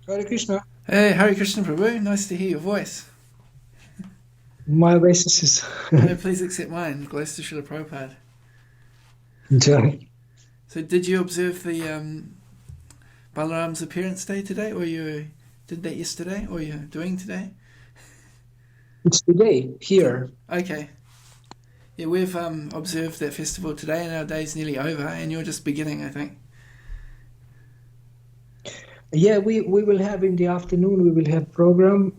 Hare Krishna. Hey, Hari Krishna Prabhu, nice to hear your voice. My basis is Please accept mine, Glows to Srila Prabhupada. Jai. So, did you observe the Balaram's appearance day today, or you did that yesterday, or you're doing today? It's today here. Okay. Yeah, we've observed that festival today, and our day's nearly over, and you're just beginning, I think. Yeah, we will have in the afternoon. We will have program.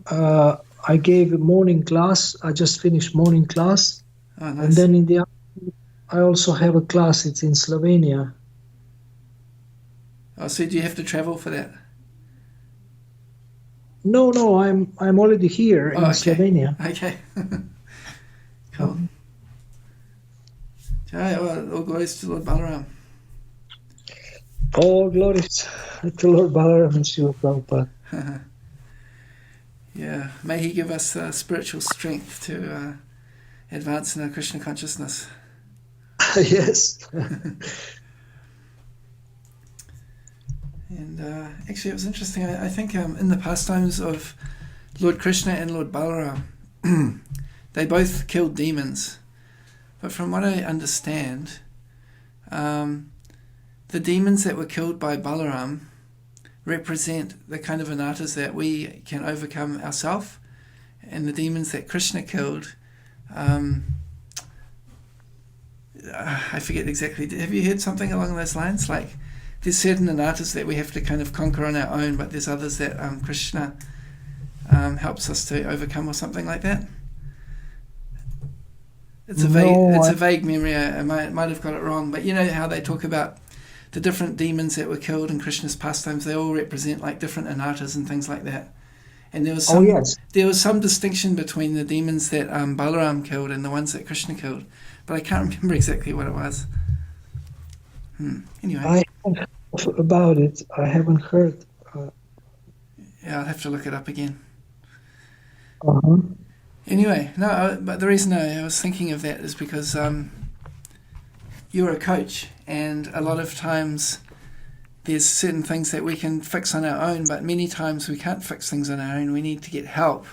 I gave a morning class. I just finished morning class, Oh, and nice. then in the afternoon, I also have a class. It's in Slovenia. Oh, so do you have to travel for that? No, no, I'm already here Oh, in okay. Slovenia. Okay. Cool. Mhm. Jai, all glories to Lord Balaram. All glories to Lord Balaram and Srila Prabhupada. Yeah, may he give us spiritual strength to advance in our Krishna consciousness. Yes. And actually, it was interesting. I think in the pastimes of Lord Krishna and Lord Balaram, they both killed demons. But from what I understand, um, the demons that were killed by Balaram represent the kind of anatas that we can overcome ourselves, and the demons that Krishna killed. Um, I forget exactly. Have you heard something along those lines? Like, there's certain anatas that we have to kind of conquer on our own, but there's others that Krishna helps us to overcome, or something like that. No, It's a vague memory. I might have got it wrong, but you know how they talk about the different demons that were killed in Krishna's pastimes. They all represent like different anatas and things like that. And oh yes. there was some distinction between the demons that Balaram killed and the ones that Krishna killed, but I can't remember exactly what it was. Anyway, I haven't heard about it. I haven't heard. Uh, yeah, I'll have to look it up again. uh-huh. Anyway, no, but the reason I was thinking of that is because you're a coach, and a lot of times there's certain things that we can fix on our own, but many times we can't fix things on our own. We need to get help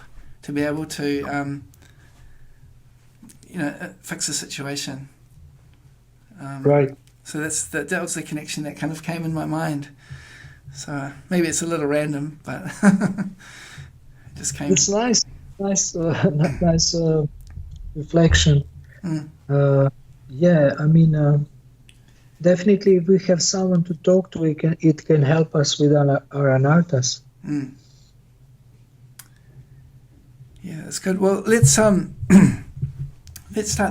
to be able to, fix a situation. Um, Right. so that was the connection that kind of came in my mind. So maybe it's a little random, but it just came. It's nice, nice, nice reflection. Mm, Uh, yeah, I mean, definitely, if we have someone to talk to, it can help us with our anarthas. mm. Yeah, it's good. Well, let's start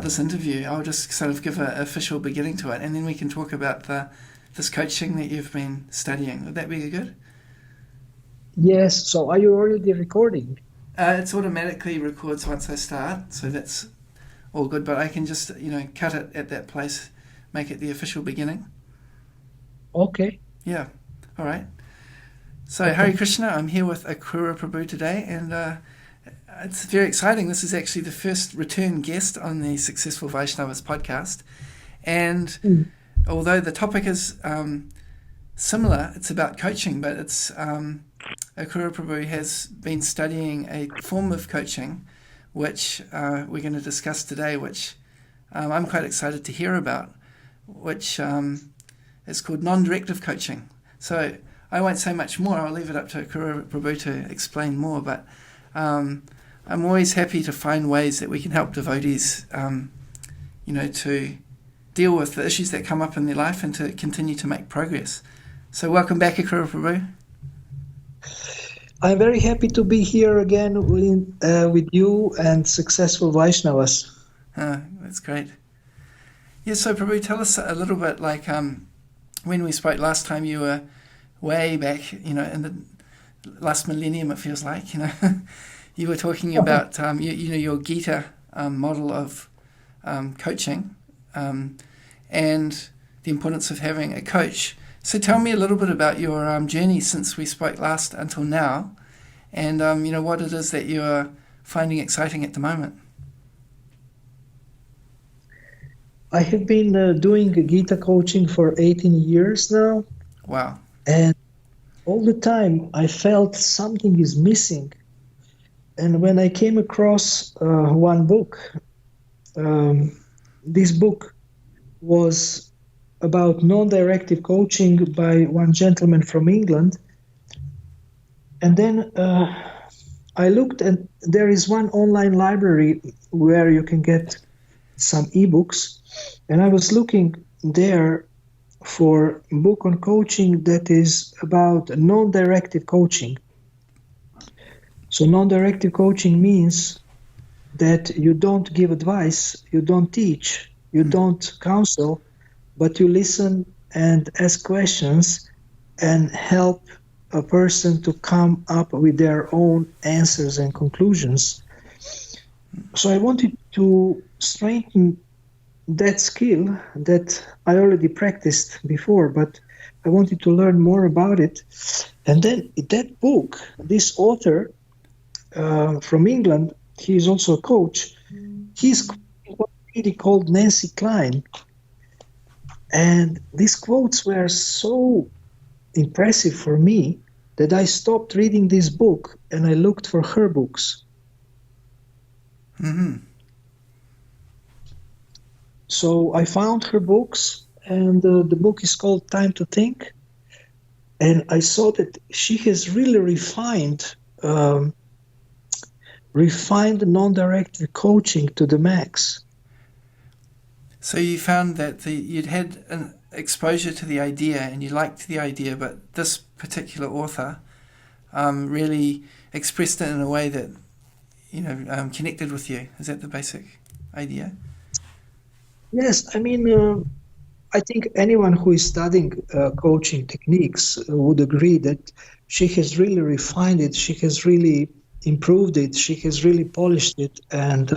this interview. I'll just sort of give an official beginning to it, and then we can talk about this coaching that you've been studying. Would that be good? Yes. So, are you already recording? It's automatically records once I start, so that's all good. But I can just cut it at that place, make it the official beginning. Okay. Yeah. All right. So Hari Okay. Krishna, I'm here with Akura Prabhu today, and it's very exciting. This is actually the first return guest on the Successful Vaishnavas podcast, and Mm. although the topic is similar, it's about coaching, but it's Akura Prabhu has been studying a form of coaching which we're going to discuss today, which I'm quite excited to hear about, which is called non-directive coaching. So I won't say much more. I'll leave it up to Akura Prabhu to explain more, but um, I'm always happy to find ways that we can help devotees, to deal with the issues that come up in their life and to continue to make progress. So welcome back, Akura Prabhu. I'm very happy to be here again with you and Successful Vaishnavas. That's great. Yeah, so Prabhu, tell us a little bit, like when we spoke last time, you were way back, in the last millennium, it feels like, you were talking about, your Gita model of coaching and the importance of having a coach. So tell me a little bit about your journey since we spoke last until now, and what it is that you're finding exciting at the moment. I have been doing Gita coaching for 18 years now, Wow. and all the time I felt something is missing. And when I came across one book, um, this book was about non-directive coaching by one gentleman from England. And then I looked, and there is one online library where you can get some ebooks. And I was looking there for a book on coaching that is about non-directive coaching. So non-directive coaching means that you don't give advice, you don't teach, you don't counsel, but you listen and ask questions and help a person to come up with their own answers and conclusions. So I wanted to strengthen that skill that I already practiced before, but I wanted to learn more about it. And then that book, this author from England, he is also a coach, he's what lady called Nancy Klein. And these quotes were so impressive for me that I stopped reading this book and I looked for her books. Mm-hmm. So I found her books, and the book is called Time to Think. And I saw that she has really refined non-directive coaching to the max. So you found that you'd had an exposure to the idea and you liked the idea, but this particular author really expressed it in a way that, connected with you. Is that the basic idea? Yes, I mean, I think anyone who is studying coaching techniques would agree that she has really refined it, she has really improved it, she has really polished it, and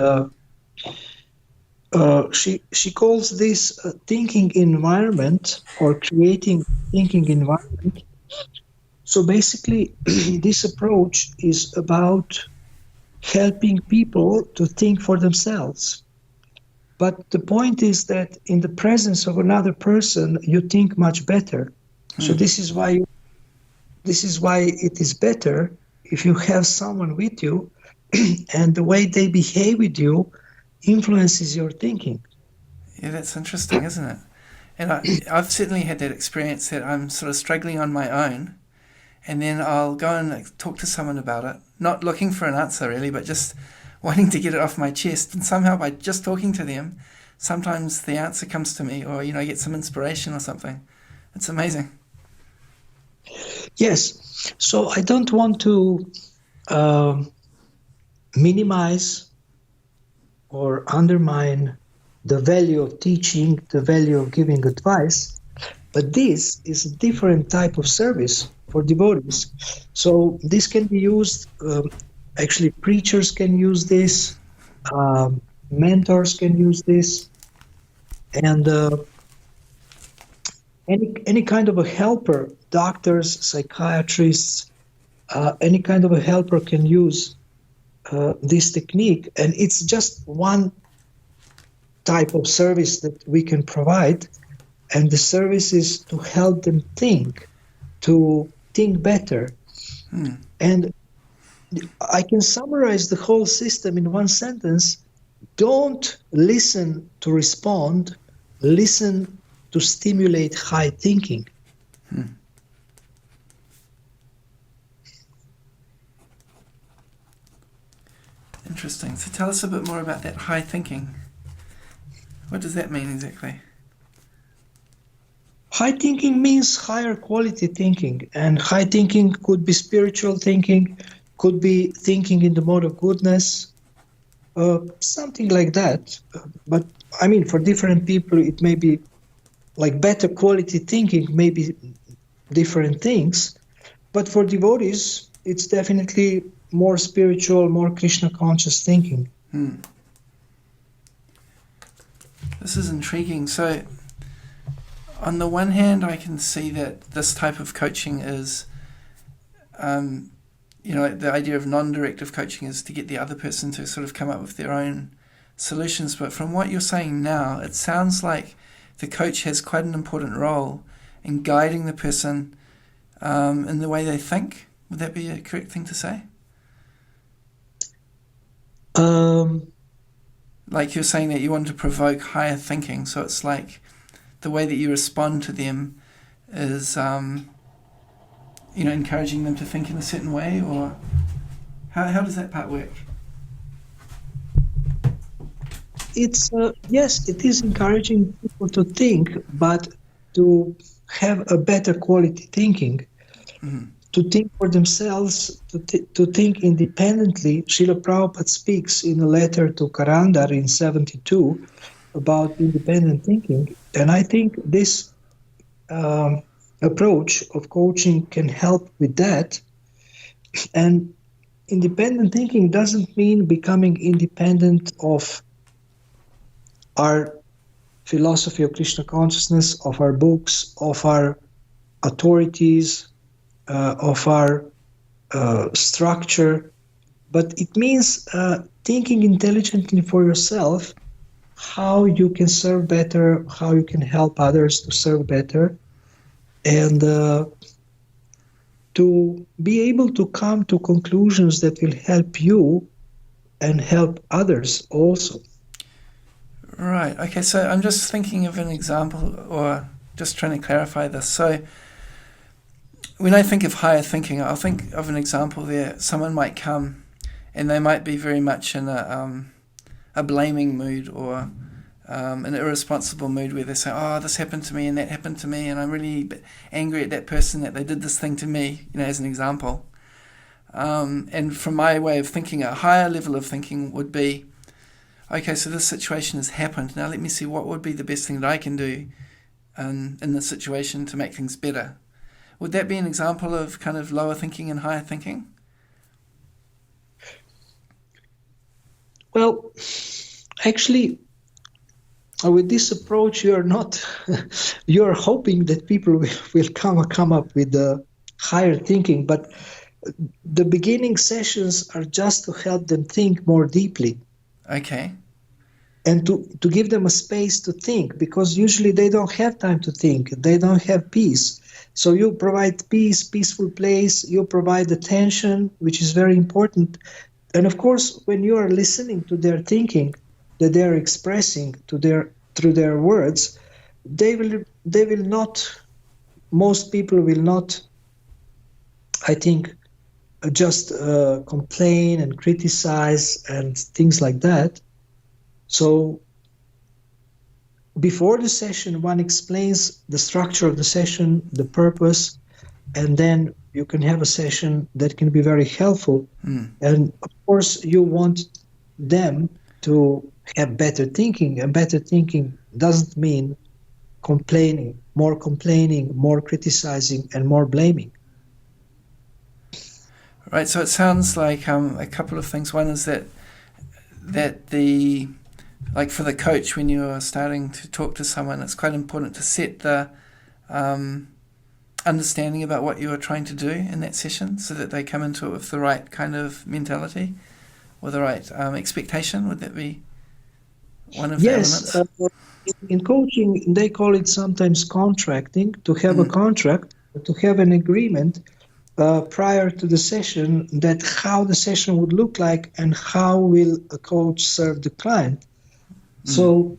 she calls this thinking environment, or creating thinking environment. So basically, this approach is about helping people to think for themselves. But the point is that in the presence of another person, you think much better. So this is why it is better if you have someone with you, and the way they behave with you influences your thinking. Yeah, that's interesting, isn't it? And I've certainly had that experience that I'm sort of struggling on my own, and then I'll go and talk to someone about it, not looking for an answer really, but just wanting to get it off my chest. And somehow by just talking to them, sometimes the answer comes to me, or I get some inspiration or something. It's amazing. Yes. So I don't want to minimize or undermine the value of teaching, the value of giving advice, but this is a different type of service for devotees. So this can be used, actually preachers can use this, mentors can use this, and any kind of a helper, doctors, psychiatrists, any kind of a helper can use this technique, and it's just one type of service that we can provide, and the service is to help them think better. And I can summarize the whole system in one sentence: don't listen to respond, listen to stimulate high thinking. Interesting. So tell us a bit more about that high thinking. What does that mean exactly? High thinking means higher quality thinking, and high thinking could be spiritual thinking, could be thinking in the mode of goodness, something like that. But I mean, for different people, it may be like better quality thinking, maybe different things. But for devotees, it's definitely more spiritual, more Krishna conscious thinking. This is intriguing. So, on the one hand, I can see that this type of coaching is, the idea of non-directive coaching is to get the other person to sort of come up with their own solutions. But from what you're saying now, it sounds like the coach has quite an important role in guiding the person in the way they think. Would that be a correct thing to say? Like you're saying that you want to provoke higher thinking, so it's like the way that you respond to them is, encouraging them to think in a certain way, or how does that part work? It's yes, it is encouraging people to think, but to have a better quality thinking, to think for themselves, to think independently. Srila Prabhupada speaks in a letter to Karandar in 72 about independent thinking, and I think this approach of coaching can help with that. And independent thinking doesn't mean becoming independent of our philosophy of Krishna consciousness, of our books, of our authorities, of our structure, but it means thinking intelligently for yourself, how you can serve better, how you can help others to serve better, and to be able to come to conclusions that will help you and help others also. Right. Okay. So I'm just thinking of an example, or just trying to clarify this. So when I think of higher thinking, I'll think of an example there. Someone might come, and they might be very much in a blaming mood, or an irresponsible mood, where they say, "Oh, this happened to me, and that happened to me, and I'm really angry at that person that they did this thing to me." As an example. And from my way of thinking, a higher level of thinking would be, okay, so this situation has happened. Now let me see what would be the best thing that I can do in this situation to make things better. Would that be an example of kind of lower thinking and higher thinking? Well, actually, with this approach, you're not, you're hoping that people will come up with the higher thinking, but the beginning sessions are just to help them think more deeply. Okay. And to give them a space to think, because usually they don't have time to think. They don't have peace. So you provide peace, peaceful place. You provide attention, which is very important. And of course, when you are listening to their thinking that they are expressing through their words, they will not. Most people will not, I think, just complain and criticize and things like that. So before the session, one explains the structure of the session, the purpose, and then you can have a session that can be very helpful. And of course, you want them to have better thinking, and better thinking doesn't mean complaining, more criticizing, and more blaming. Right, so it sounds like a couple of things. One is that the, like for the coach, when you're starting to talk to someone, it's quite important to set the understanding about what you are trying to do in that session, so that they come into it with the right kind of mentality or the right expectation. Would that be one of the elements? Yes. In coaching, they call it sometimes contracting, to have a contract, to have an agreement prior to the session, that how the session would look like and how will a coach serve the client. So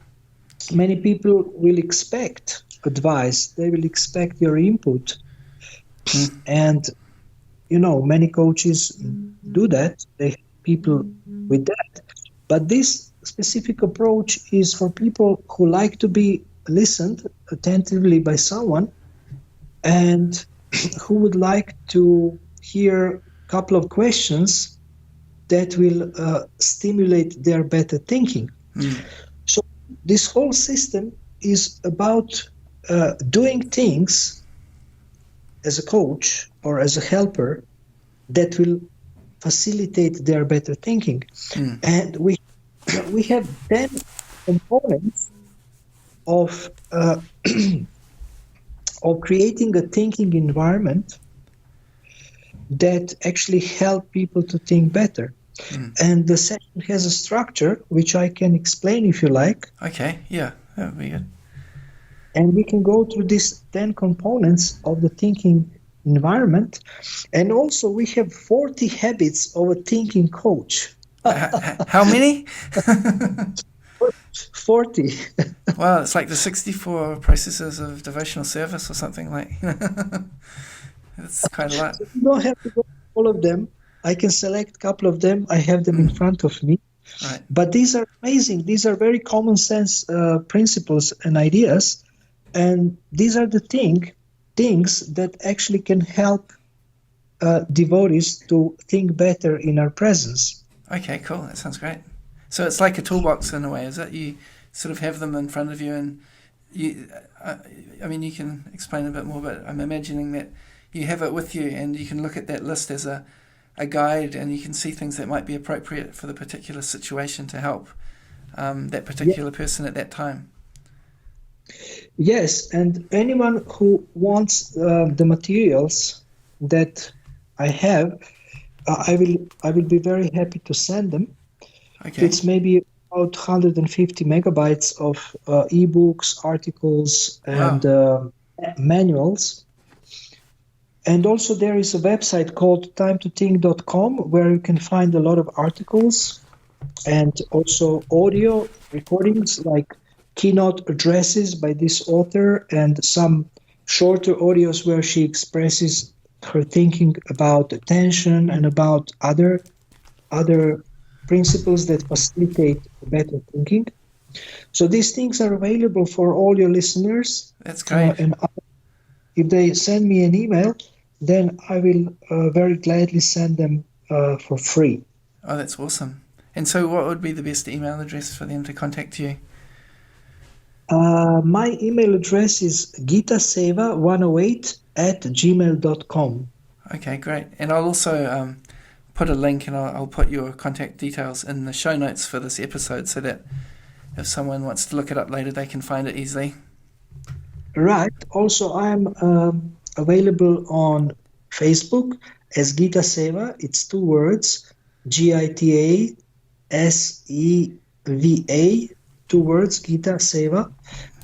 many people will expect advice, they will expect your input. And, many coaches do that, they have people with that. But this specific approach is for people who like to be listened attentively by someone, and who would like to hear a couple of questions that will stimulate their better thinking. So this whole system is about doing things as a coach or as a helper that will facilitate their better thinking. And we have 10 components of creating a thinking environment that actually help people to think better. And the session has a structure, which I can explain if you like. Okay, yeah, that would be good. And we can go through these 10 components of the thinking environment. And also we have 40 habits of a thinking coach. How many? 40. Wow, it's like the 64 processes of devotional service or something like. It's quite a lot. So you don't have to go all of them. I can select a couple of them. I have them in front of me. Right. But these are amazing. These are very common sense principles and ideas. And these are the things that actually can help devotees to think better in our presence. Okay, cool. That sounds great. So it's like a toolbox in a way, is it? You sort of have them in front of you, and you. I mean, you can explain a bit more, but I'm imagining that you have it with you, and you can look at that list as a guide, and you can see things that might be appropriate for the particular situation to help that particular person at that time. Yes, and anyone who wants the materials that I have, I will be very happy to send them. Okay. It's maybe about 150 megabytes of ebooks, articles, and manuals. And also there is a website called timetothink.com where you can find a lot of articles and also audio recordings like keynote addresses by this author and some shorter audios where she expresses her thinking about attention and about other principles that facilitate better thinking. So these things are available for all your listeners. That's great. And if they send me an email, then I will very gladly send them for free. Oh, that's awesome. And so what would be the best email address for them to contact you? My email address is gitaseva108@gmail.com. Okay, great. And I'll also put a link, and I'll put your contact details in the show notes for this episode so that if someone wants to look it up later, they can find it easily. Right. Also, I'm available on Facebook as Gita Seva. It's 2 words, GITASEVA, 2 words, Gita Seva.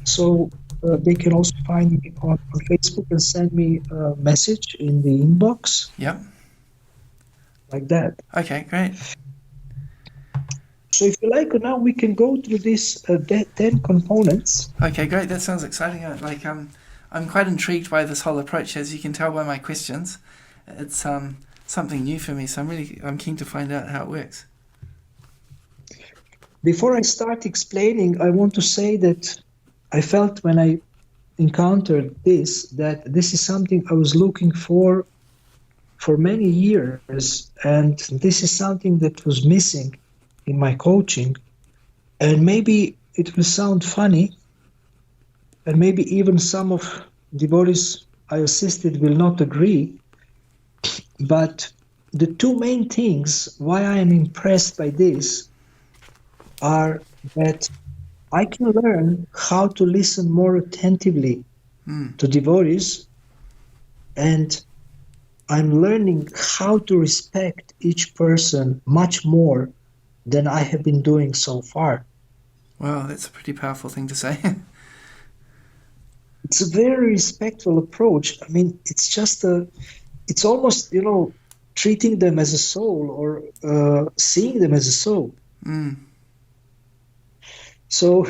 So they can also find me on Facebook and send me a message in the inbox. Yep. Like that. Okay, great. So if you like, now we can go through these 10 components. Okay, great. That sounds exciting. I'm quite intrigued by this whole approach, as you can tell by my questions. It's something new for me, so I'm keen to find out how it works. Before I start explaining, I want to say that I felt when I encountered this, that this is something I was looking for many years, and this is something that was missing in my coaching. And maybe it will sound funny, and maybe even some of devotees I assisted will not agree, but the 2 main things why I am impressed by this are that I can learn how to listen more attentively to devotees, and I'm learning how to respect each person much more than I have been doing so far. Wow, that's a pretty powerful thing to say. It's a very respectful approach. I mean, it's almost, treating them as a soul or seeing them as a soul. So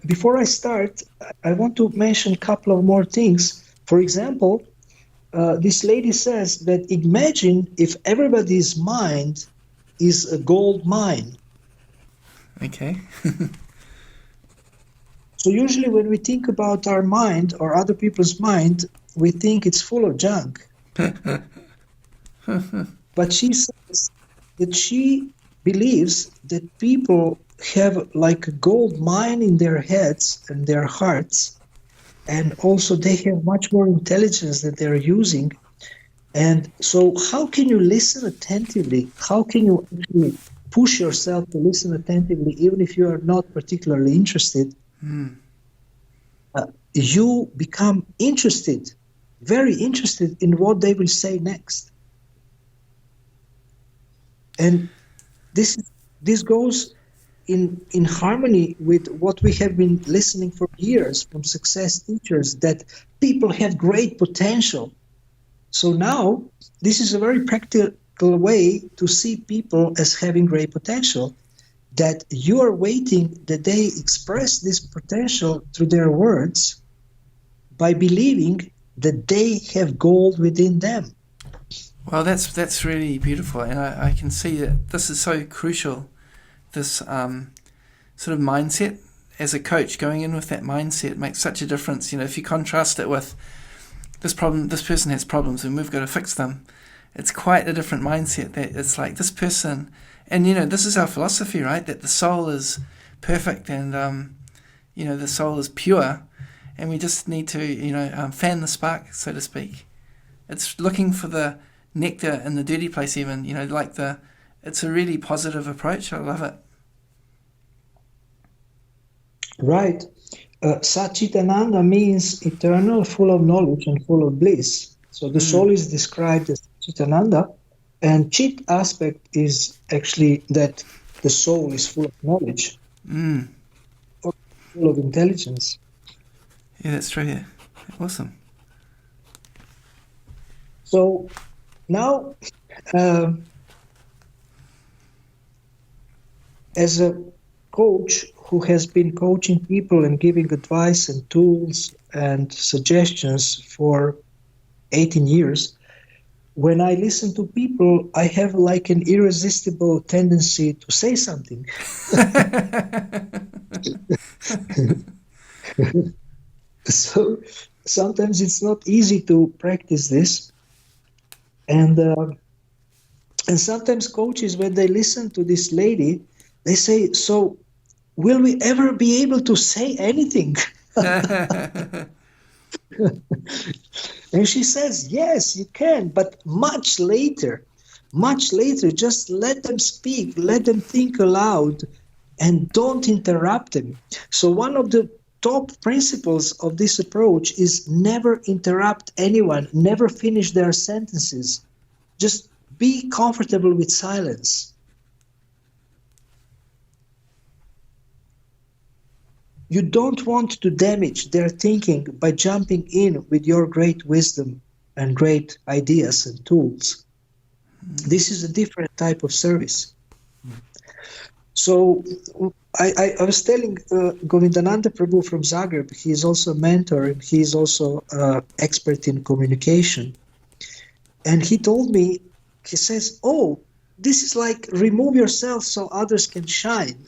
before I start, I want to mention a couple of more things. For example, this lady says that imagine if everybody's mind is a gold mine. Okay. So usually when we think about our mind or other people's mind, we think it's full of junk. But she says that she believes that people have like a gold mine in their heads and their hearts, and also they have much more intelligence that they're using. And so how can you listen attentively? How can you actually push yourself to listen attentively even if you are not particularly interested? You become interested, very interested in what they will say next. And this goes in harmony with what we have been listening for years from success teachers, that people have great potential. So now this is a very practical way to see people as having great potential, that you are waiting that they express this potential through their words by believing that they have gold within them. Well, that's really beautiful, and I can see that this is so crucial, this sort of mindset. As a coach, going in with that mindset makes such a difference. If you contrast it with this person has problems and we've got to fix them, it's quite a different mindset. That it's like this person, and this is our philosophy, right? That the soul is perfect and the soul is pure, and we just need to fan the spark, so to speak. It's looking for the nectar in the dirty place, even it's a really positive approach. I love it. Right. Satchitananda means eternal, full of knowledge and full of bliss. So the soul is described as Chitananda, and Chit aspect is actually that the soul is full of knowledge or full of intelligence. Yeah, that's true. Yeah. Awesome. So now, as a coach who has been coaching people and giving advice and tools and suggestions for 18 years, when I listen to people, I have like an irresistible tendency to say something. So sometimes it's not easy to practice this. And sometimes coaches, when they listen to this lady, they say, so will we ever be able to say anything? And she says, yes, you can, but much later, just let them speak, let them think aloud, and don't interrupt them. So one of the top principles of this approach is never interrupt anyone, never finish their sentences. Just be comfortable with silence. You don't want to damage their thinking by jumping in with your great wisdom and great ideas and tools. This is a different type of service. So I was telling Govindananda Prabhu from Zagreb, he is also a mentor and he is also expert in communication. And he told me, he says, oh, this is like remove yourself so others can shine.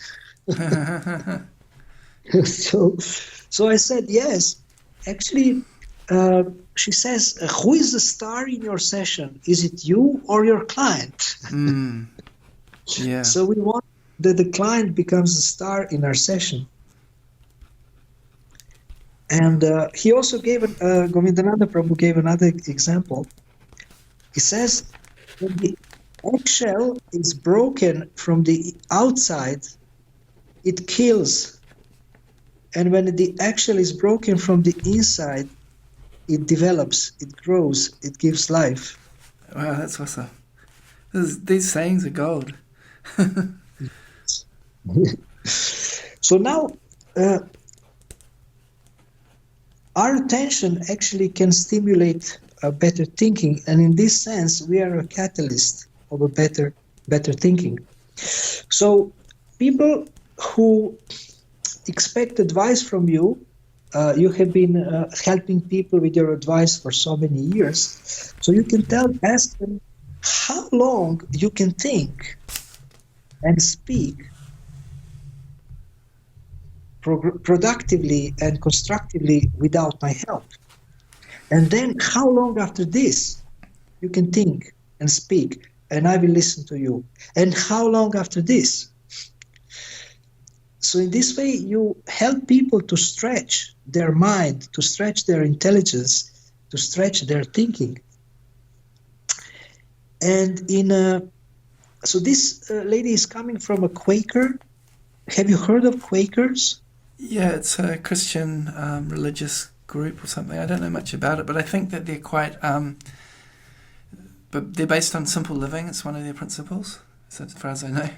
So I said, yes. Actually, she says, who is the star in your session? Is it you or your client? Yeah. So we want that the client becomes the star in our session. And he also gave, Govindananda Prabhu gave another example. He says, when the eggshell is broken from the outside, it kills. And when the eggshell is broken from the inside, it develops, it grows, it gives life. Wow, that's awesome. These sayings are gold. So now, our attention actually can stimulate better thinking, and in this sense, we are a catalyst of a better thinking. So people who expect advice from you, you have been helping people with your advice for so many years, so you can ask them how long you can think and speak productively and constructively without my help. And then how long after this you can think and speak and I will listen to you. And how long after this? So in this way you help people to stretch their mind, to stretch their intelligence, to stretch their thinking. And so this lady is coming from a Quaker. Have you heard of Quakers? Yeah, it's a Christian religious group or something. I don't know much about it, but I think that they're quite, but they're based on simple living. It's one of their principles, so as far as I know.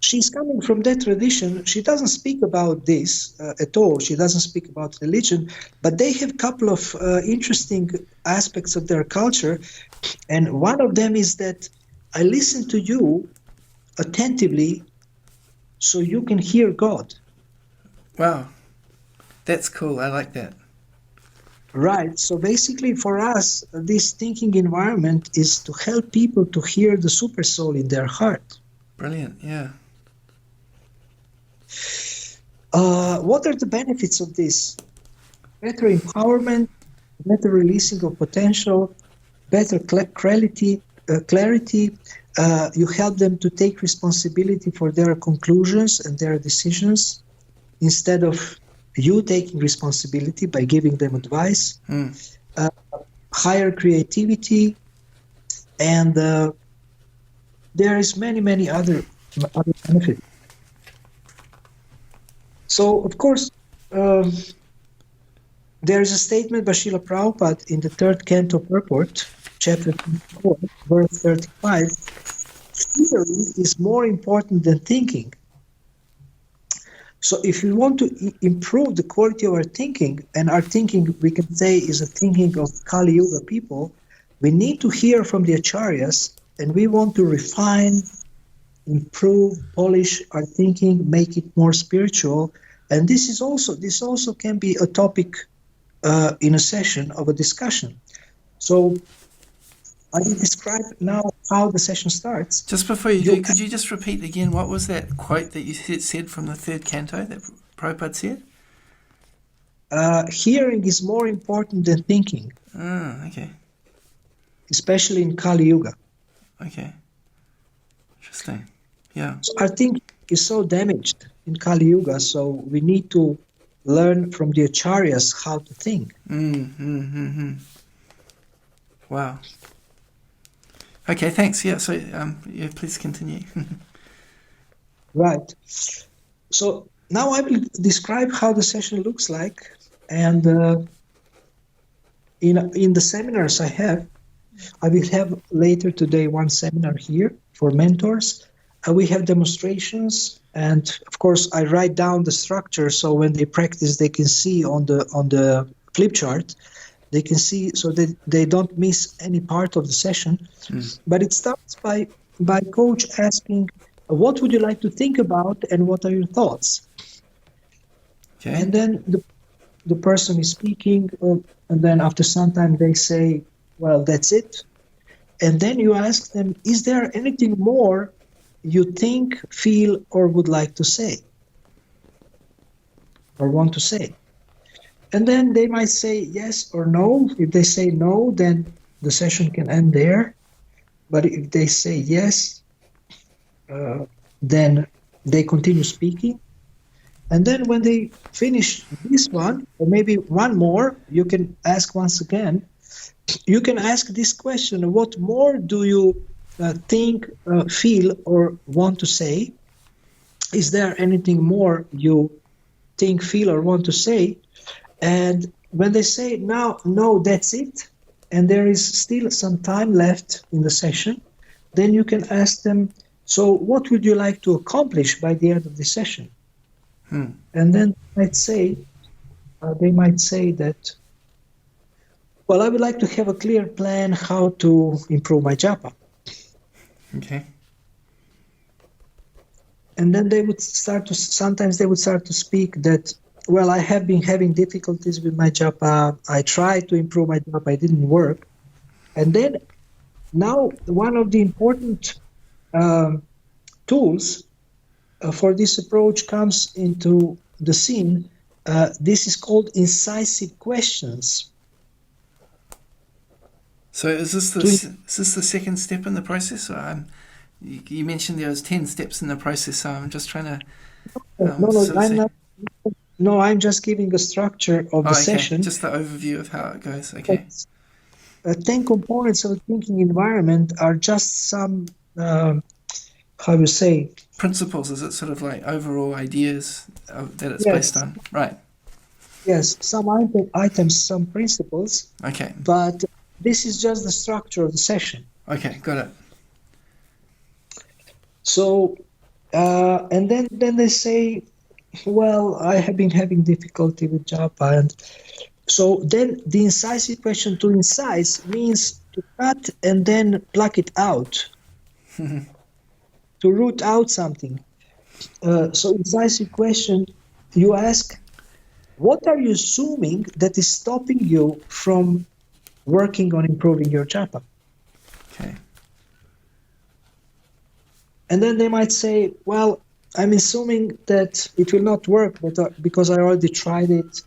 she's coming from that tradition. She doesn't speak about this at all. She doesn't speak about religion, but they have a couple of interesting aspects of their culture. And one of them is that I listen to you attentively so you can hear God. Wow. That's cool. I like that. Right. So basically, for us, this thinking environment is to help people to hear the super soul in their heart. Brilliant. Yeah. What are the benefits of this? Better empowerment, better releasing of potential, better clarity. You help them to take responsibility for their conclusions and their decisions instead of you taking responsibility by giving them advice. Higher creativity, and there is many other benefits. So, of course, there is a statement by Srila Prabhupada in the third canto purport, chapter 24, verse 35. Hearing is more important than thinking. So if we want to improve the quality of our thinking, and our thinking, we can say, is a thinking of Kali Yuga people, we need to hear from the Acharyas, and we want to refine, improve, polish our thinking, make it more spiritual. And this also can be a topic in a session of a discussion. So I will describe now how the session starts. Just before you do, could you just repeat again, what was that quote that you said from the third canto that Prabhupada said? Hearing is more important than thinking. Okay. Especially in Kali Yuga. Okay. Interesting. Yeah. So our thinking is so damaged in Kali Yuga, so we need to learn from the Acharyas how to think. Wow. Okay, thanks. Yeah, so please continue. Right. So now I will describe how the session looks like, and in the seminars I will have later today one seminar here for mentors. We have demonstrations, and of course I write down the structure so when they practice they can see on the flip chart. They can see so that they don't miss any part of the session. But it starts by coach asking, what would you like to think about and what are your thoughts? Okay. And then the person is speaking, and then after some time they say, well, that's it. And then you ask them, is there anything more you think, feel, or would like to say or want to say? And then they might say yes or no. If they say no, then the session can end there. But if they say yes, then they continue speaking. And then when they finish this one, or maybe one more, you can ask once again. You can ask this question, what more do you think, feel, or want to say? Is there anything more you think, feel, or want to say? And when they say, no, that's it, and there is still some time left in the session, then you can ask them, so what would you like to accomplish by the end of the session? And then they might say that, well, I would like to have a clear plan how to improve my japa. Okay. And then sometimes they would start to speak that, well, I have been having difficulties with my japa. I tried to improve my japa. It didn't work. And then now one of the important tools for this approach comes into the scene. This is called incisive questions. So is this the second step in the process? Or, you mentioned there was 10 steps in the process, so I'm just trying to... No, I'm just giving a structure of the session. Just the overview of how it goes. Okay. 10 components of a thinking environment are just some, principles. Is it sort of like overall ideas that it's based on? Right. Yes, some items, some principles. Okay. But this is just the structure of the session. Okay, got it. So And then they say, well, I have been having difficulty with japa. And so then the incisive question, to incise means to cut and then pluck it out, to root out something. So incisive question, you ask, what are you assuming that is stopping you from working on improving your japa? Okay. And then they might say, well, I'm assuming that it will not work, but because I already tried it.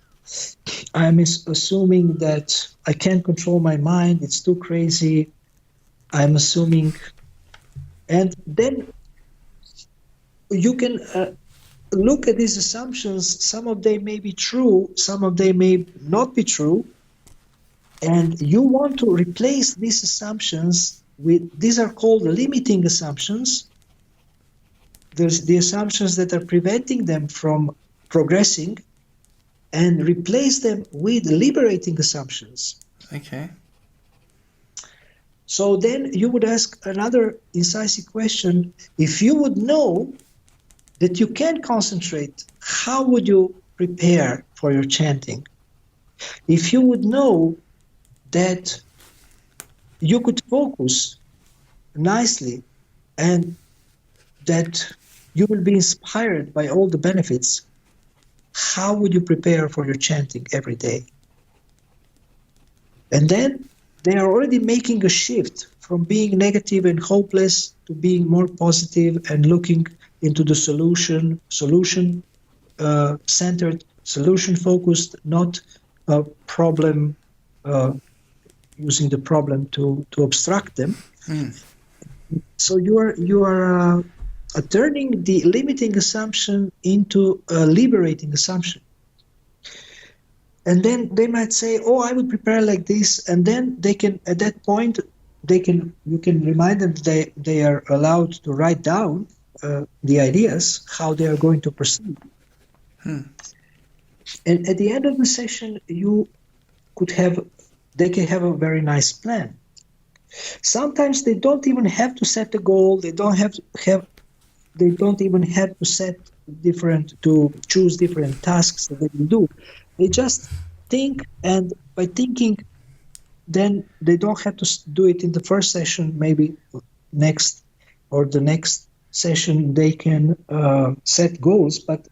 I'm assuming that I can't control my mind. It's too crazy. I'm assuming. And then you can look at these assumptions. Some of them may be true. Some of them may not be true. And you want to replace these assumptions with, these are called limiting assumptions. There's the assumptions that are preventing them from progressing, and replace them with liberating assumptions. Okay. So then you would ask another incisive question. If you would know that you can't concentrate, how would you prepare for your chanting? If you would know that you could focus nicely and that you will be inspired by all the benefits, how would you prepare for your chanting every day? And then they are already making a shift from being negative and hopeless to being more positive and looking into the solution centered, solution focused, not a problem, using the problem to obstruct them. So you are turning the limiting assumption into a liberating assumption. And then they might say, oh, I would prepare like this. And then they can, at that point, you can remind them that they are allowed to write down the ideas, how they are going to proceed. And at the end of the session, they can have a very nice plan. Sometimes they don't even have to set a goal. They don't even have to choose different tasks that they will do. They just think, and by thinking, then they don't have to do it in the first session. Maybe the next session they can set goals, but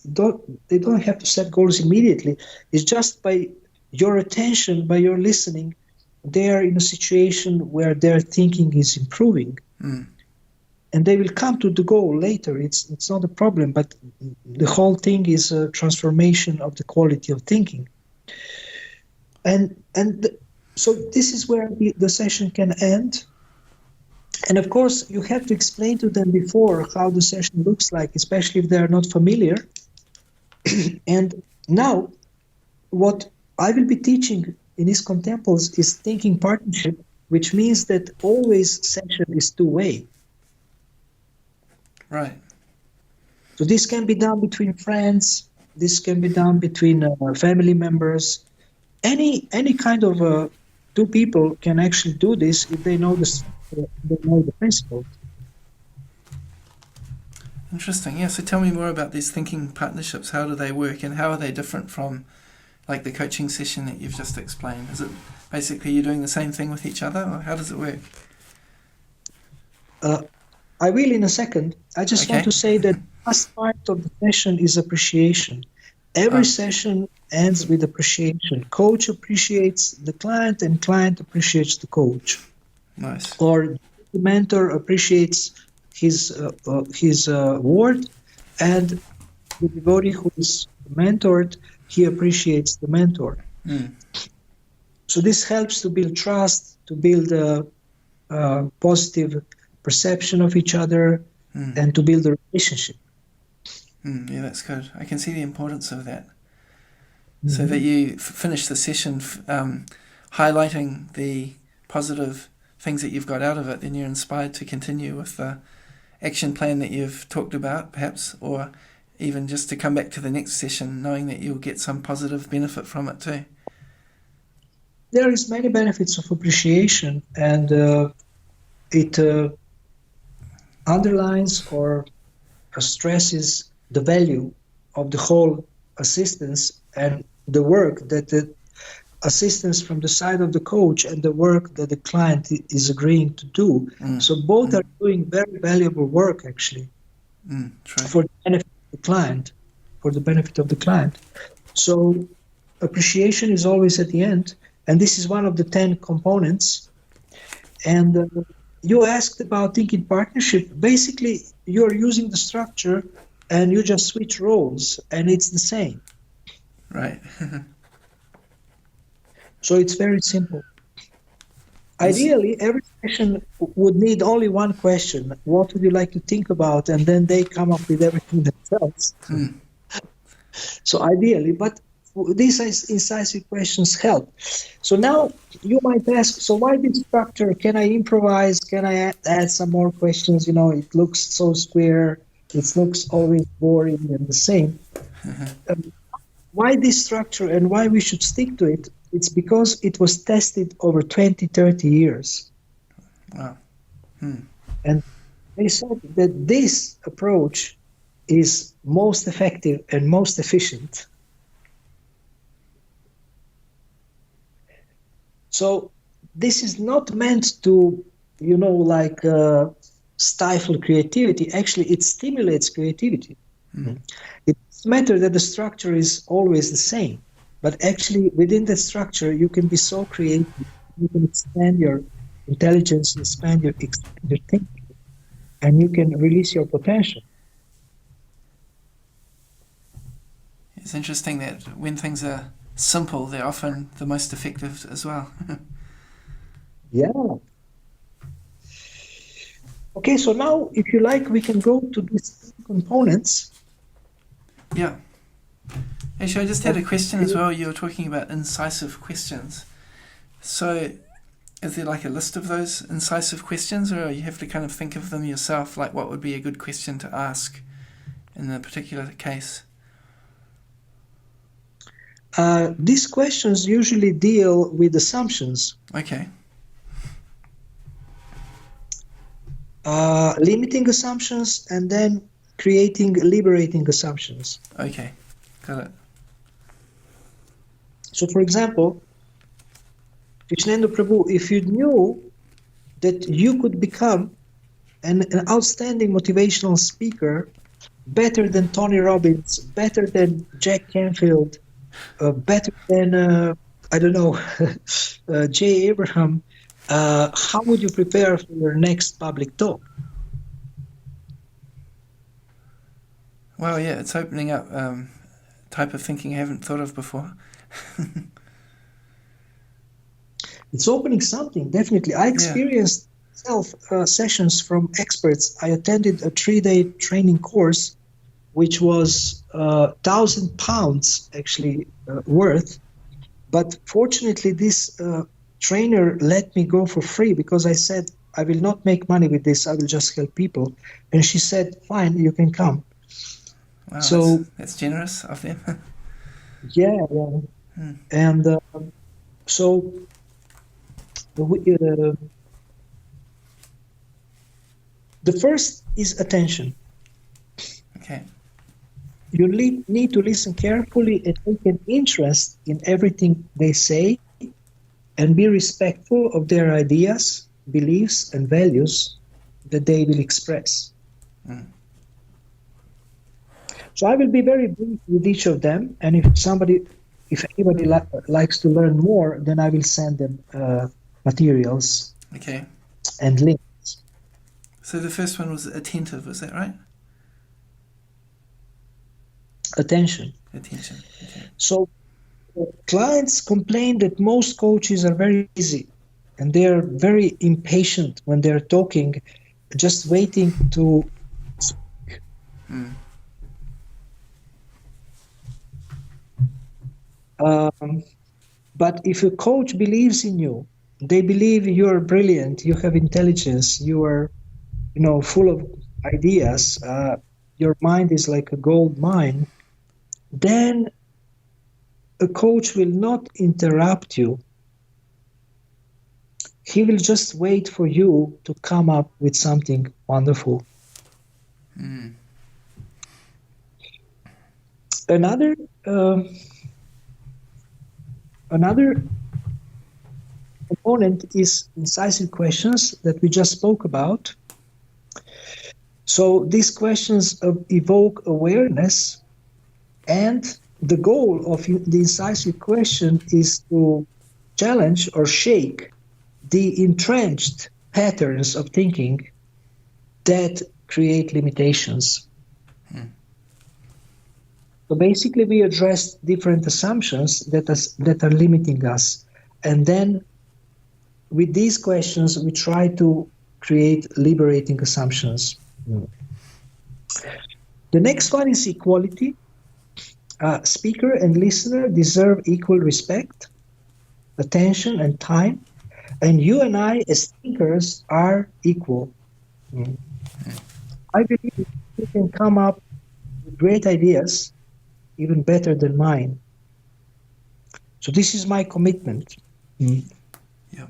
they don't have to set goals immediately. It's just by your attention, by your listening, they are in a situation where their thinking is improving. And they will come to the goal later. It's not a problem, but the whole thing is a transformation of the quality of thinking. So this is where the session can end. And of course, you have to explain to them before how the session looks like, especially if they are not familiar. And now, what I will be teaching in ISKCON temples is thinking partnership, which means that always session is two-way. Right. So this can be done between friends. This can be done between family members. Any kind of two people can actually do this if they know the principle. Interesting. Yeah. So tell me more about these thinking partnerships. How do they work, and how are they different from, like, the coaching session that you've just explained? Is it basically you're doing the same thing with each other, or how does it work? I will in a second. I just want to say that the last part of the session is appreciation. Every session ends with appreciation. Coach appreciates the client, and client appreciates the coach. Nice. Or the mentor appreciates his ward, and the devotee who is mentored, he appreciates the mentor. So this helps to build trust, to build a positive perception of each other, and to build a relationship. Yeah, that's good. I can see the importance of that. So that you finish the session highlighting the positive things that you've got out of it, then you're inspired to continue with the action plan that you've talked about, perhaps, or even just to come back to the next session knowing that you'll get some positive benefit from it too. There is many benefits of appreciation, and it underlines or stresses the value of the whole assistance and the work that the assistance from the side of the coach and the work that the client is agreeing to do. So both are doing very valuable work, actually, for the benefit of the client, So appreciation is always at the end, and this is one of the 10 components. And you asked about thinking partnership. Basically, you're using the structure and you just switch roles, and it's the same. Right. So it's very simple. Ideally, every session would need only one question. What would you like to think about? And then they come up with everything themselves. So ideally, but these incisive questions help. So now you might ask, so why this structure? Can I improvise? Can I add some more questions? It looks so square. It looks always boring and the same. Why this structure and why we should stick to it? It's because it was tested over 20, 30 years. Wow. And they said that this approach is most effective and most efficient. So this is not meant to, stifle creativity. Actually, it stimulates creativity. It doesn't matter that the structure is always the same, but actually within the structure, you can be so creative. You can expand your intelligence, expand your thinking, and you can release your potential. It's interesting that when things are simple, they're often the most effective as well. Yeah. Okay, so now, if you like, we can go to these components. Yeah. Actually, I just had a question as well. You were talking about incisive questions. So is there like a list of those incisive questions, or you have to kind of think of them yourself, like what would be a good question to ask in the particular case? These questions usually deal with assumptions. Okay. Limiting assumptions and then creating liberating assumptions. Okay, got it. So, for example, Krishnendra Prabhu, if you knew that you could become an outstanding motivational speaker, better than Tony Robbins, better than Jack Canfield, better than, Jay Abraham, how would you prepare for your next public talk? Well, yeah, it's opening up type of thinking I haven't thought of before. It's opening something, definitely. I experienced sessions from experts. I attended a 3-day training course, which was £1,000 actually worth. But fortunately, this trainer let me go for free because I said, I will not make money with this. I will just help people. And she said, fine, you can come. Wow, so that's generous of them. Yeah. And so the first is attention. Okay. You need to listen carefully and take an interest in everything they say and be respectful of their ideas, beliefs, and values that they will express. So I will be very brief with each of them, and if anybody likes to learn more, then I will send them materials and links. So the first one was attentive, is that right? Attention. Okay. So clients complain that most coaches are very busy and they are very impatient when they're talking, just waiting to speak. But if a coach believes in you, they believe you're brilliant, you have intelligence, you are, full of ideas, your mind is like a gold mine, then a coach will not interrupt you. He will just wait for you to come up with something wonderful. Another another component is incisive questions that we just spoke about. So these questions evoke awareness, and the goal of the incisive question is to challenge or shake the entrenched patterns of thinking that create limitations. So basically, we address different assumptions that are limiting us. And then with these questions, we try to create liberating assumptions. The next one is equality. Speaker and listener deserve equal respect, attention, and time. And you and I, as thinkers, are equal. I believe you can come up with great ideas, even better than mine. So this is my commitment. Yeah.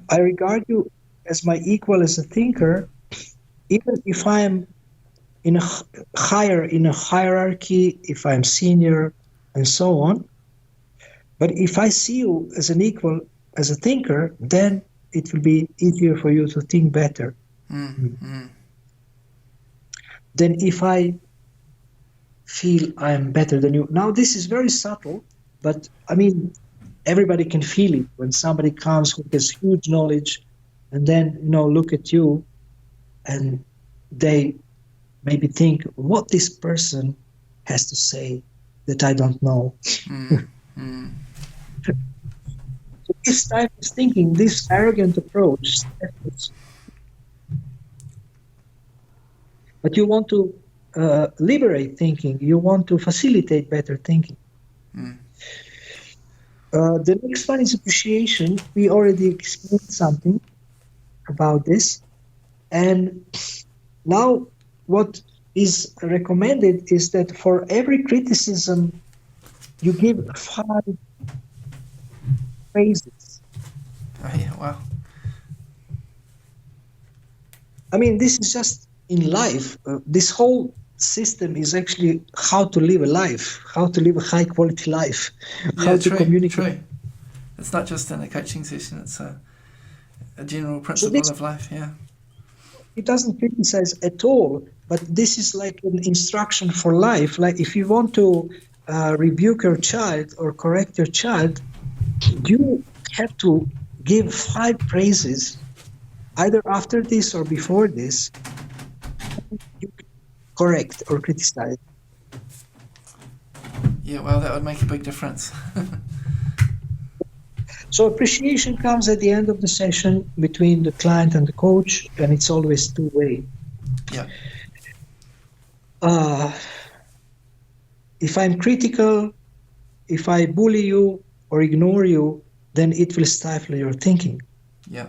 I regard you as my equal as a thinker, even if I'm in a hierarchy, if I'm senior, and so on. But if I see you as an equal, as a thinker, then it will be easier for you to think better. Than if I feel I'm better than you. Now, this is very subtle, but I mean, everybody can feel it when somebody comes who has huge knowledge and then, look at you and they maybe think what this person has to say that I don't know. So this type of thinking, this arrogant approach, but you want to liberate thinking, you want to facilitate better thinking. The next one is appreciation. We already explained something about this. And now what is recommended is that for every criticism, you give 5 praises. Oh, yeah, wow. I mean, this is just in life. This whole system is actually how to live a life, how to live a high-quality life, how to communicate. True. It's not just in a coaching session, it's a general principle of life, yeah. It doesn't criticize at all, but this is like an instruction for life. Like if you want to rebuke your child or correct your child, you have to give 5 praises, either after this or before this, you correct or criticize. Yeah, well, that would make a big difference. So appreciation comes at the end of the session between the client and the coach, and it's always two-way. Yeah. If I'm critical, if I bully you or ignore you, then it will stifle your thinking. Yeah.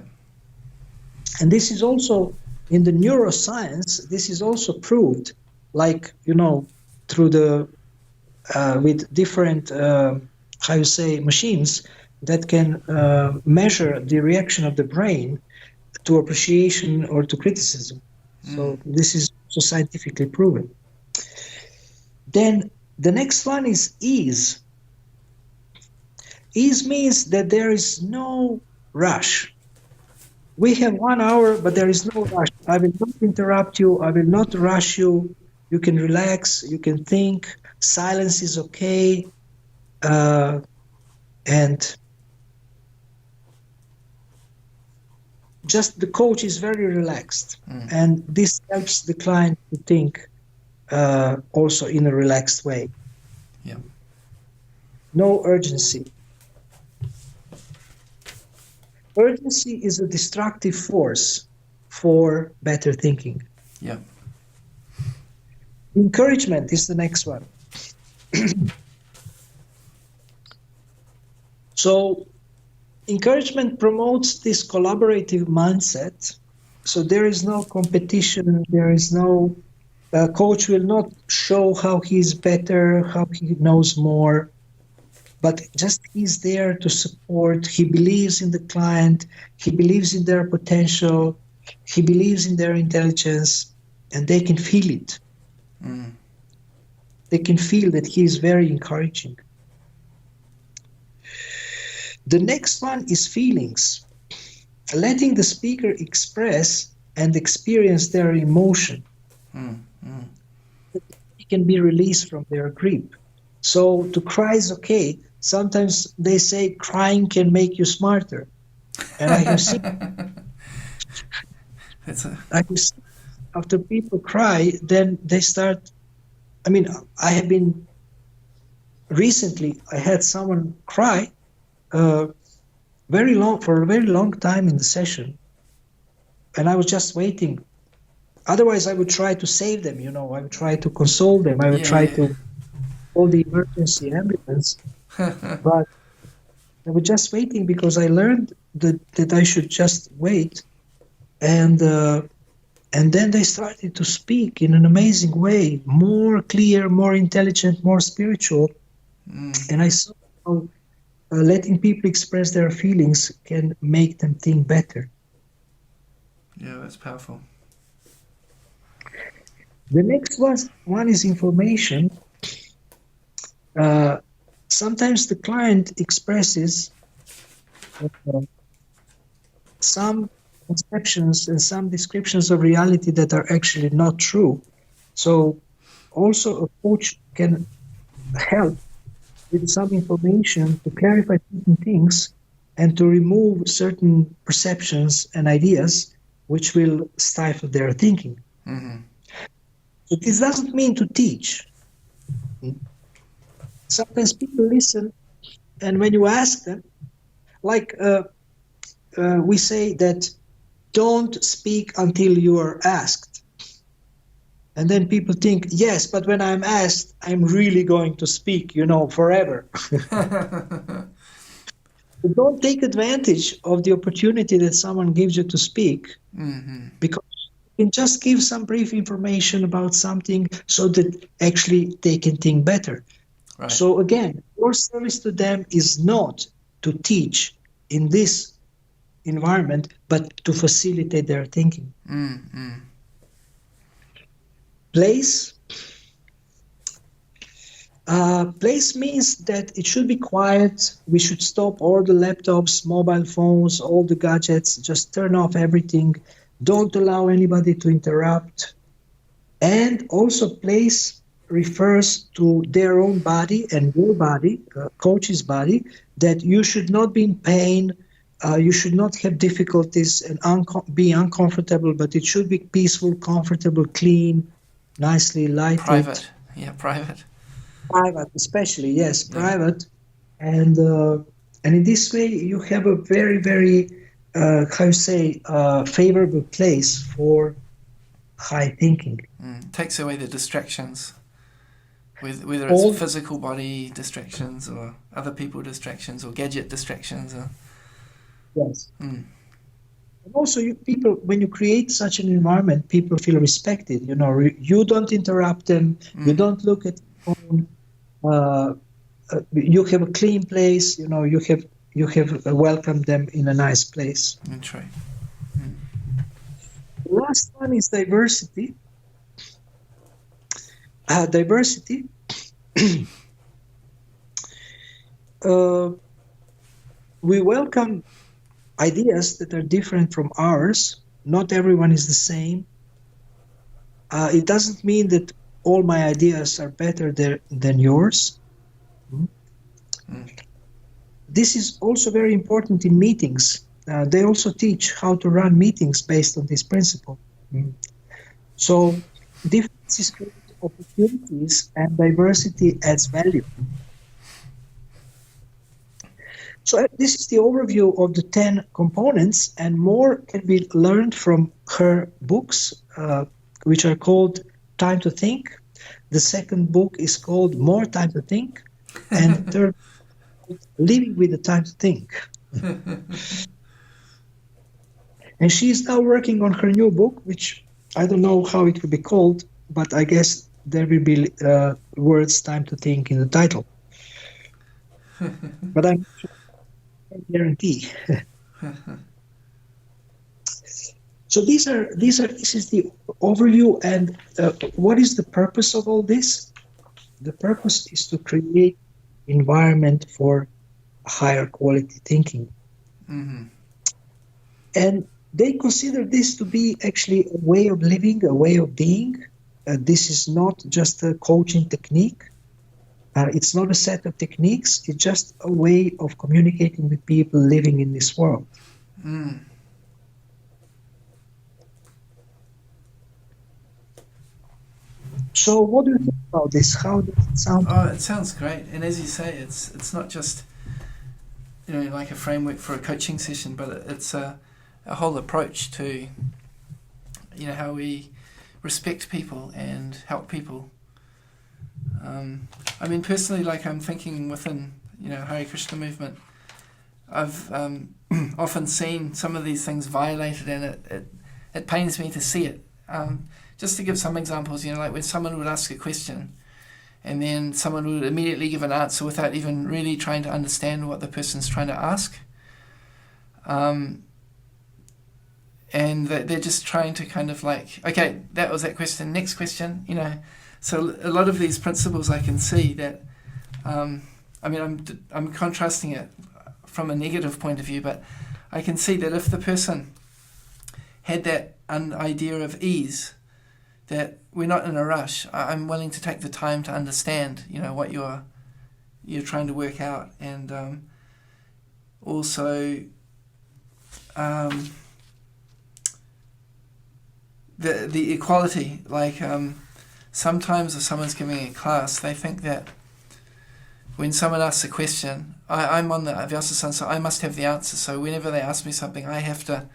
And this is also, in the neuroscience, this is also proved, like, through the, with different, machines that can measure the reaction of the brain to appreciation or to criticism. So this is also scientifically proven. Then the next one is ease. Ease means that there is no rush. We have 1 hour, but there is no rush. I will not interrupt you. I will not rush you. You can relax. You can think. Silence is okay. And just the coach is very relaxed. And this helps the client to think also in a relaxed way. Yeah. No urgency. Urgency is a destructive force for better thinking. Yeah. Encouragement is the next one. So encouragement promotes this collaborative mindset. So there is no competition. There is no coach will not show how he's better, how he knows more, but just he's there to support. He believes in the client. He believes in their potential. He believes in their intelligence, and they can feel it. they can feel that he is very encouraging. The next one is feelings. Letting the speaker express and experience their emotion. It can be released from their grip. So to cry is okay. Sometimes they say crying can make you smarter. And I have seen, after people cry, then they start, I have been, recently I had someone cry for a very long time in the session. And I was just waiting. Otherwise, I would try to save them, I would try to console them. I would try to call the emergency ambulance. But I was just waiting because I learned that I should just wait. And then they started to speak in an amazing way, more clear, more intelligent, more spiritual. And I saw how letting people express their feelings can make them think better. Yeah, that's powerful. The next one is information. Sometimes the client expresses some conceptions and some descriptions of reality that are actually not true. So also a coach can help with some information to clarify certain things and to remove certain perceptions and ideas which will stifle their thinking. So this doesn't mean to teach. Sometimes people listen, and when you ask them, like we say that don't speak until you are asked. And then people think, yes, but when I'm asked, I'm really going to speak, forever. So don't take advantage of the opportunity that someone gives you to speak, because you can just give some brief information about something so that actually they can think better. Right. So again, your service to them is not to teach in this environment, but to facilitate their thinking. Place. Place means that it should be quiet. We should stop all the laptops, mobile phones, all the gadgets. Just turn off everything. Don't allow anybody to interrupt. And also place refers to their own body and your body, coach's body, that you should not be in pain. You should not have difficulties and be uncomfortable, but it should be peaceful, comfortable, clean, nicely lighted. Private. Yeah, private. Private, especially, yes, private. And in this way, you have a very, very, favorable place for high thinking. Takes away the distractions, whether it's physical body distractions or other people distractions or gadget distractions. Yes. And also, people, when you create such an environment, people feel respected. You don't interrupt them. You don't look at the phone. You have a clean place. You have welcomed them in a nice place. That's right. The last one is diversity. Diversity. We welcome ideas that are different from ours. Not everyone is the same. It doesn't mean that all my ideas are better than yours. This is also very important in meetings. They also teach how to run meetings based on this principle. So differences create opportunities and diversity adds value. So this is the overview of the 10 components, and more can be learned from her books, which are called Time to Think. The second book is called More Time to Think, and the third, Living with the Time to Think. And she is now working on her new book, which I don't know how it will be called, but I guess there will be words Time to Think in the title. But I can't guarantee. So this is the overview, and what is the purpose of all this? The purpose is to create environment for higher quality thinking. Mm-hmm. And they consider this to be actually a way of living, a way of being. This is not just a coaching technique. It's not a set of techniques. It's just a way of communicating with people living in this world. Mm. So what do you think about this? How does it sound? Oh, it sounds great. And as you say, it's not just, like a framework for a coaching session, but it's a whole approach to, how we respect people and help people. Personally, like I'm thinking within, Hare Krishna movement, I've often seen some of these things violated, and it pains me to see it. Just to give some examples, like when someone would ask a question, and then someone would immediately give an answer without even really trying to understand what the person's trying to ask. And they're just trying to kind of like, okay, that was that question, next question, So a lot of these principles I can see that, I'm contrasting it from a negative point of view, but I can see that if the person had that idea of ease, that we're not in a rush. I'm willing to take the time to understand, what you're trying to work out, and also the equality. Like sometimes if someone's giving a class, they think that when someone asks a question, I'm on the Vyasa-san, so I must have the answer. So whenever they ask me something, I have to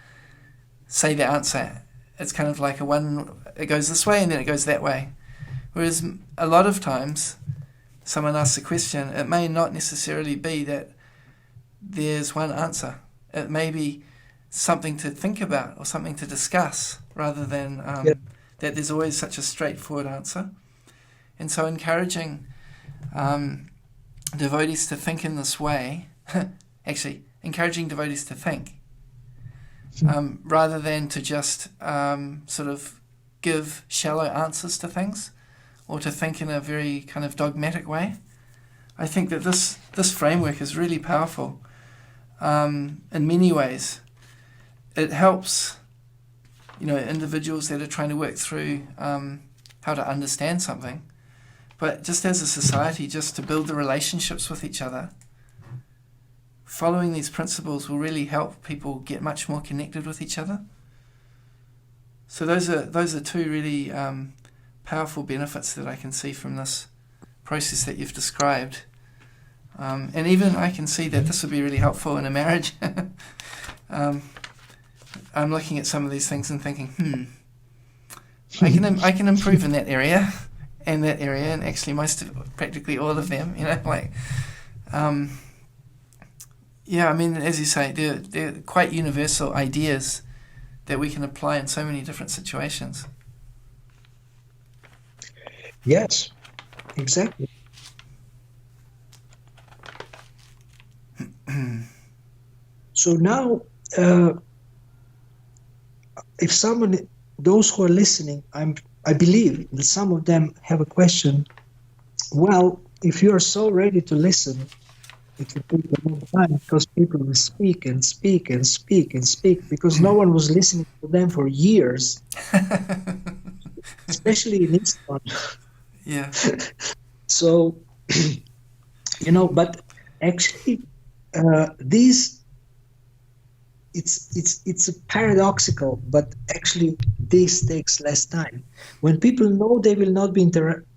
say the answer. It's kind of like it goes this way and then it goes that way. Whereas a lot of times, someone asks a question, it may not necessarily be that there's one answer. It may be something to think about or something to discuss, rather than that there's always such a straightforward answer. And so encouraging devotees to think in this way, actually encouraging devotees to think, rather than to just sort of give shallow answers to things, or to think in a very kind of dogmatic way. I think that this framework is really powerful in many ways. It helps, individuals that are trying to work through how to understand something, but just as a society, just to build the relationships with each other. Following these principles will really help people get much more connected with each other. So those are two really powerful benefits that I can see from this process that you've described. And even I can see that this would be really helpful in a marriage. I'm looking at some of these things and thinking, I can improve in that area, and actually practically all of them. As you say, they're quite universal ideas that we can apply in so many different situations. Yes, exactly. So now, if those who are listening, I believe that some of them have a question. Well, if you are so ready to listen, it will take a long time, because people will speak and speak and speak and speak, because no one was listening to them for years, especially in Eastern. Yeah. So, but actually, it's a paradoxical, but actually this takes less time. When people know they will not be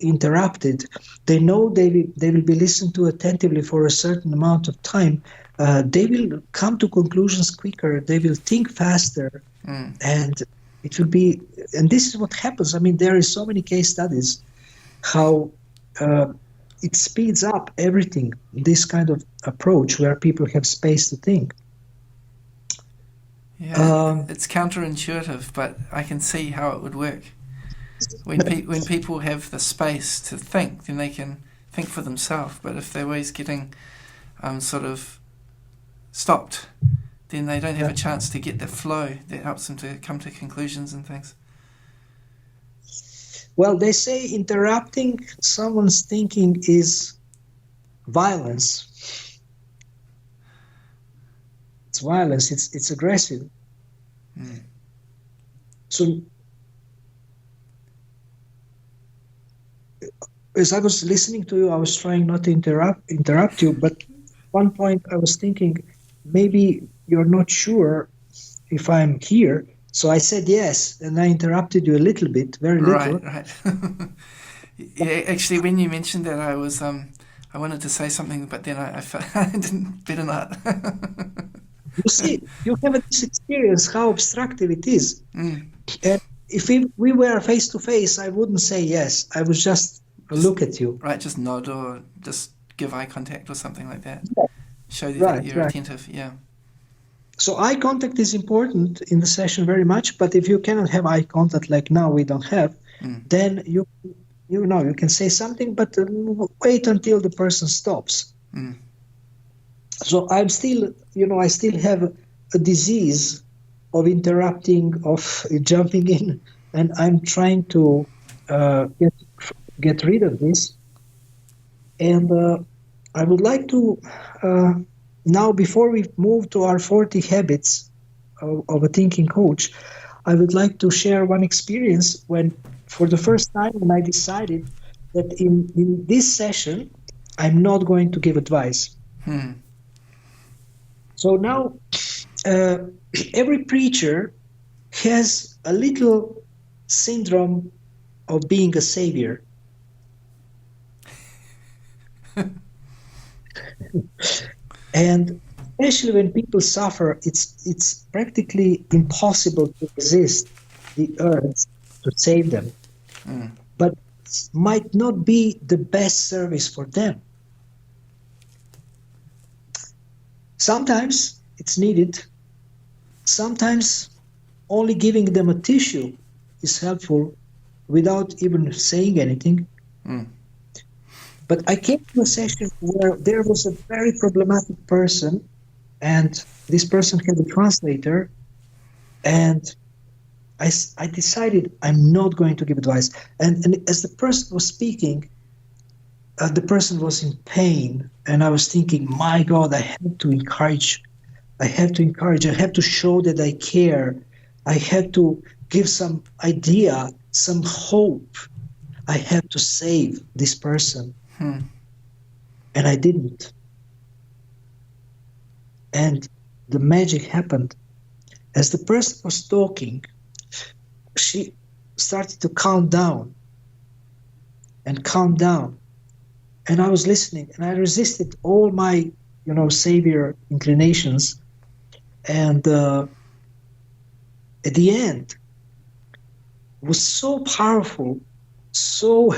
interrupted, they know they will be listened to attentively for a certain amount of time, they will come to conclusions quicker, they will think faster, and it will be, and this is what happens. There is so many case studies how it speeds up everything, this kind of approach where people have space to think. Yeah, it's counterintuitive, but I can see how it would work. When people have the space to think, then they can think for themselves. But if they're always getting sort of stopped, then they don't have a chance to get the flow that helps them to come to conclusions and things. Well, they say interrupting someone's thinking is violence. It's violence. It's aggressive. So, as I was listening to you, I was trying not to interrupt you, but at one point I was thinking, maybe you're not sure if I'm here. So I said yes, and I interrupted you a little bit, very little. Right. Yeah, actually, when you mentioned that, I wanted to say something, but then I felt I didn't. Better not. You see, you have this experience how obstructive it is. And if we were face to face, I wouldn't say yes. I would just look at you. Right, just nod or just give eye contact or something like that. Yeah. Show you Right, that you're right. attentive. Yeah. So eye contact is important in the session very much, but if you cannot have eye contact like now we don't have, then you can say something, but wait until the person stops. So I'm still, I still have a disease of interrupting, of jumping in, and I'm trying to get rid of this. And I would like to now, before we move to our 40 habits of a thinking coach, I would like to share one experience when, for the first time, when I decided that in this session, I'm not going to give advice. So now, every preacher has a little syndrome of being a savior. And especially when people suffer, it's practically impossible to resist the urge to save them. But it might not be the best service for them. Sometimes it's needed. Sometimes only giving them a tissue is helpful without even saying anything. But I came to a session where there was a very problematic person, and this person had a translator, and I decided I'm not going to give advice. And as the person was speaking, the person was in pain, and I was thinking, my God, I have to encourage, I have to show that I care, I have to give some idea, some hope, I have to save this person. And I didn't. And the magic happened. As the person was talking, she started to count down. And I was listening, and I resisted all my, savior inclinations. And at the end, it was so powerful, so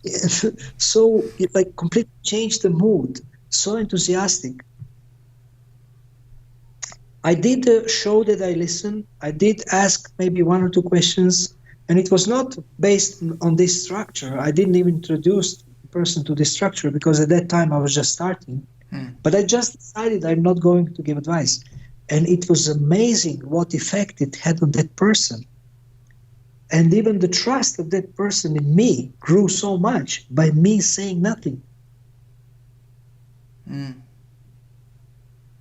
it like completely changed the mood, so enthusiastic. I did show that I listened. I did ask maybe one or two questions, and it was not based on this structure. I didn't even introduce the person to this structure because at that time I was just starting. But I just decided I'm not going to give advice. And it was amazing what effect it had on that person. And even the trust of that person in me grew so much by me saying nothing.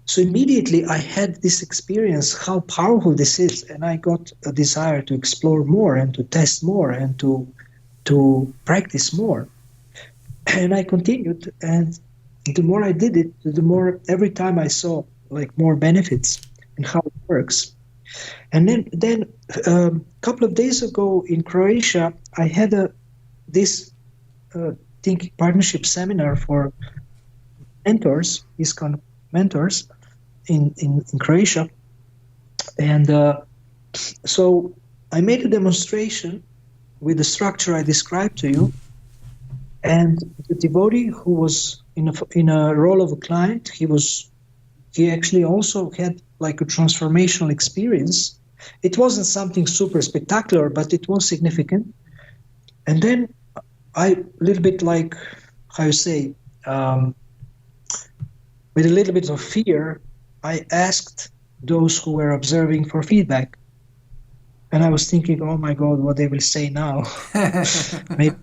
So immediately I had this experience, how powerful this is, and I got a desire to explore more and to test more and to practice more. And I continued, and the more I did it, the more every time I saw like more benefits and how it works. And then a couple of days ago in Croatia, I had this thinking partnership seminar for mentors, ISKCON mentors in Croatia. And so I made a demonstration with the structure I described to you. And the devotee who was in a role of a client, he actually also had like a transformational experience. It wasn't something super spectacular, but it was significant. And then I, a little bit like, how you say, with a little bit of fear, I asked those who were observing for feedback. And I was thinking, oh my God, what they will say now. maybe,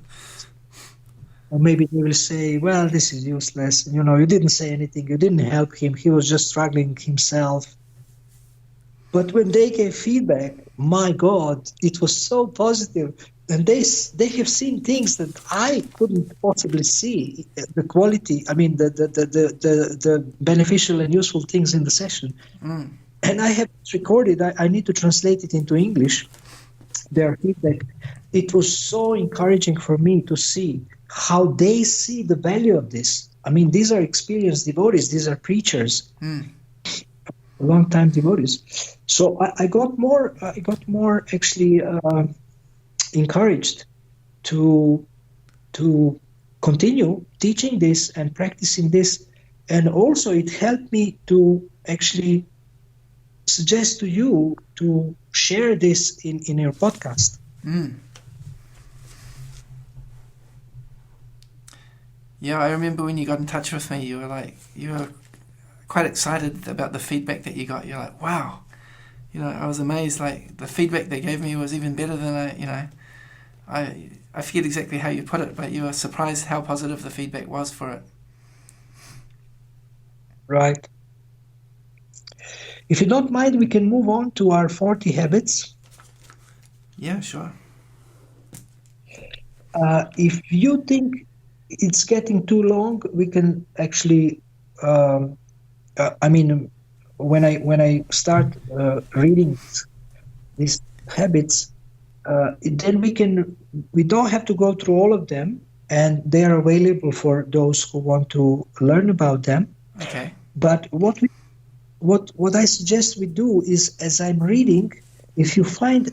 or maybe they will say, well, this is useless. You didn't say anything. You didn't help him. He was just struggling himself. But when they gave feedback, my God, it was so positive. And they have seen things that I couldn't possibly see. The quality, the beneficial and useful things in the session. And I have it recorded. I need to translate it into English, their feedback. It was so encouraging for me to see how they see the value of this. I mean, these are experienced devotees. These are preachers. Long-time devotees. So I got more actually encouraged to continue teaching this and practicing this, and also it helped me to actually suggest to you to share this in your podcast. Yeah, I remember when you got in touch with me, you were quite excited about the feedback that you got. You're like, wow, I was amazed. Like, the feedback they gave me was even better than I forget exactly how you put it, but you were surprised how positive the feedback was for it. Right. If you don't mind, we can move on to our 40 habits. Yeah, sure. If you think it's getting too long, we can actually when I start reading these habits, then we don't have to go through all of them, and they are available for those who want to learn about them. Okay. But what I suggest we do is, as I'm reading, if you find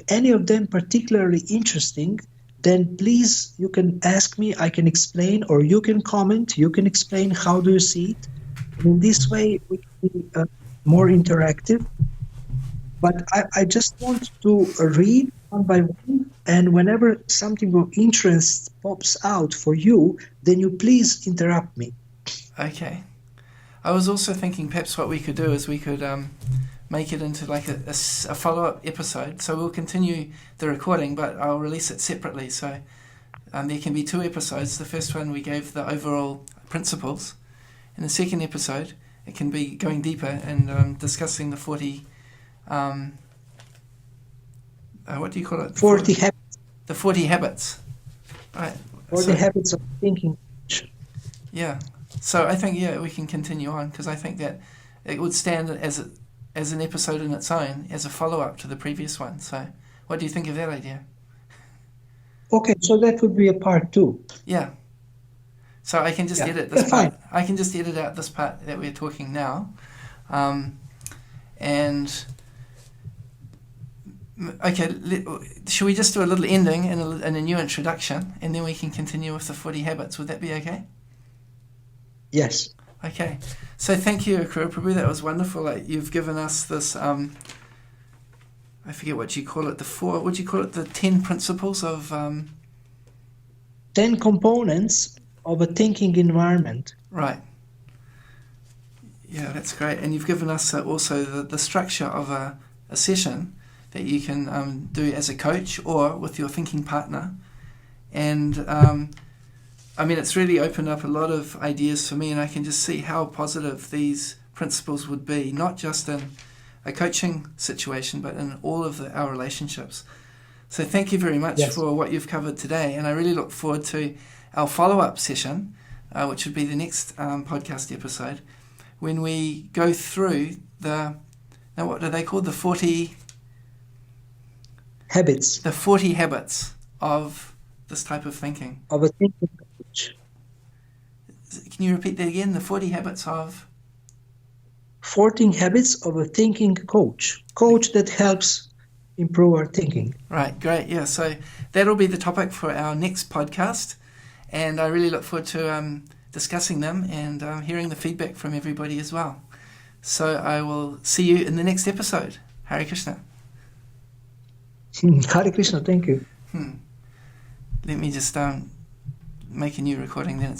any of them particularly interesting, then please, you can ask me, I can explain, or you can comment, you can explain how do you see it. In this way, we can be more interactive. But I just want to read one by one, and whenever something of interest pops out for you, then you please interrupt me. Okay. I was also thinking perhaps what we could do is we could make it into like a follow-up episode. So we'll continue the recording, but I'll release it separately. So there can be 2 episodes. The first one we gave the overall principles. In the second episode, it can be going deeper and discussing the 40... what do you call it? 40 habits. The 40 habits. Right. 40 habits of thinking. Yeah. So I think, we can continue on, because I think that it would stand as an episode in its own, as a follow-up to the previous one. So what do you think of that idea? Okay, so that would be a part 2. Yeah. So I can just edit this part. I can just edit out this part that we're talking now. And okay, should we just do a little ending and a new introduction, and then we can continue with the 40 habits? Would that be okay? Yes. Okay. So thank you, Akura Prabhu. That was wonderful. You've given us this, I forget what you call it, the 10 principles of... 10 components of a thinking environment. Right. Yeah, that's great. And you've given us also the structure of a session that you can do as a coach or with your thinking partner. And it's really opened up a lot of ideas for me, and I can just see how positive these principles would be, not just in a coaching situation, but in all of our relationships. So thank you very much for what you've covered today, and I really look forward to our follow-up session, which would be the next podcast episode, when we go through what are they called? The 40... habits. The 40 habits of this type of thinking. Of a thinking coach. Can you repeat that again? The 40 habits of... 14 habits of a thinking coach. Coach that helps improve our thinking. Right, great. Yeah, so that'll be the topic for our next podcast. And I really look forward to discussing them and hearing the feedback from everybody as well. So I will see you in the next episode. Hare Krishna. Hare Krishna, thank you. Let me just make a new recording, then it's